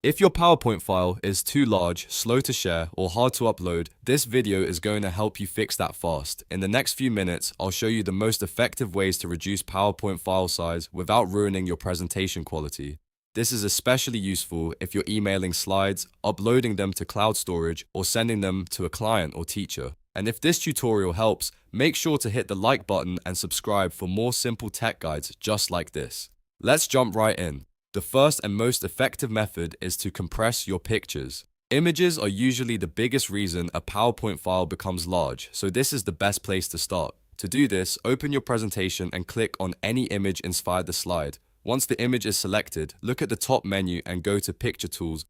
If your PowerPoint file is too large, slow to share, or hard to upload, this video is going to help you fix that fast. In the next few minutes, I'll show you the most effective ways to reduce PowerPoint file size without ruining your presentation quality. This is especially useful if you're emailing slides, uploading them to cloud storage, or sending them to a client or teacher. And if this tutorial helps, make sure to hit the like button and subscribe for more simple tech guides just like this. Let's jump right in. The first and most effective method is to compress your pictures. Images are usually the biggest reason a PowerPoint file becomes large, so this is the best place to start. To do this, open your presentation and click on any image inside the slide. Once the image is selected, look at the top menu and go to Picture Tools,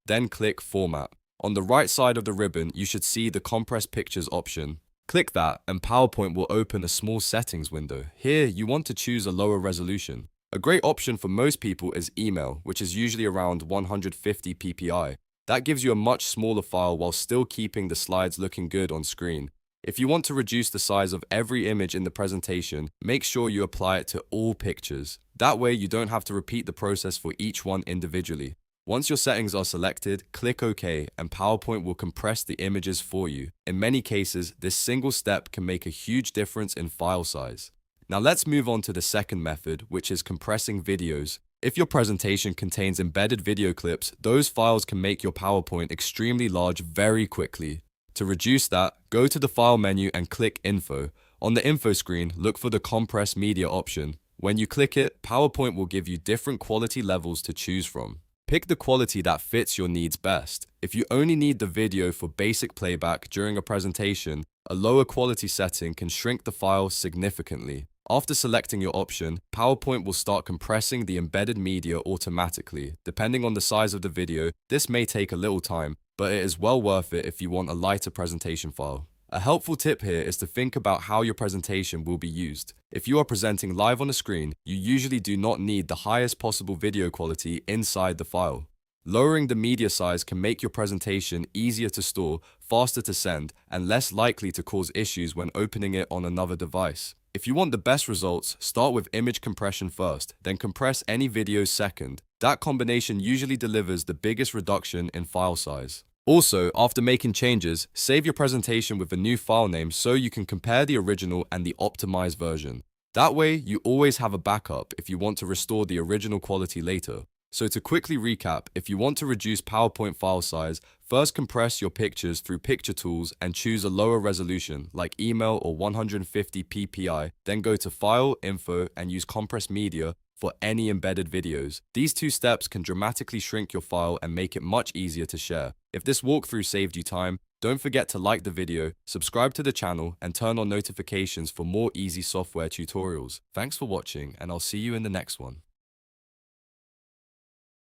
then click Format. On the right side of the ribbon, you should see the Compress Pictures option. Click that and PowerPoint will open a small settings window. Here, you want to choose a lower resolution. A great option for most people is email, which is usually around 150 ppi. That gives you a much smaller file while still keeping the slides looking good on screen. If you want to reduce the size of every image in the presentation, make sure you apply it to all pictures. That way you don't have to repeat the process for each one individually. Once your settings are selected, click OK and PowerPoint will compress the images for you. In many cases, this single step can make a huge difference in file size. Now let's move on to the second method, which is compressing videos. If your presentation contains embedded video clips, those files can make your PowerPoint extremely large very quickly. To reduce that, go to the File menu and click Info. On the Info screen, look for the Compress Media option. When you click it, PowerPoint will give you different quality levels to choose from. Pick the quality that fits your needs best. If you only need the video for basic playback during a presentation, a lower quality setting can shrink the file significantly. After selecting your option, PowerPoint will start compressing the embedded media automatically. Depending on the size of the video, this may take a little time, but it is well worth it if you want a lighter presentation file. A helpful tip here is to think about how your presentation will be used. If you are presenting live on a screen, you usually do not need the highest possible video quality inside the file. Lowering the media size can make your presentation easier to store, faster to send, and less likely to cause issues when opening it on another device. If you want the best results, start with image compression first, then compress any videos second. That combination usually delivers the biggest reduction in file size. Also, after making changes, save your presentation with a new file name so you can compare the original and the optimized version. That way, you always have a backup if you want to restore the original quality later. So to quickly recap, if you want to reduce PowerPoint file size, first compress your pictures through Picture Tools and choose a lower resolution like email or 150 ppi, then go to File, Info and use Compress Media for any embedded videos. These two steps can dramatically shrink your file and make it much easier to share. If this walkthrough saved you time, don't forget to like the video, subscribe to the channel and turn on notifications for more easy software tutorials. Thanks for watching and I'll see you in the next one.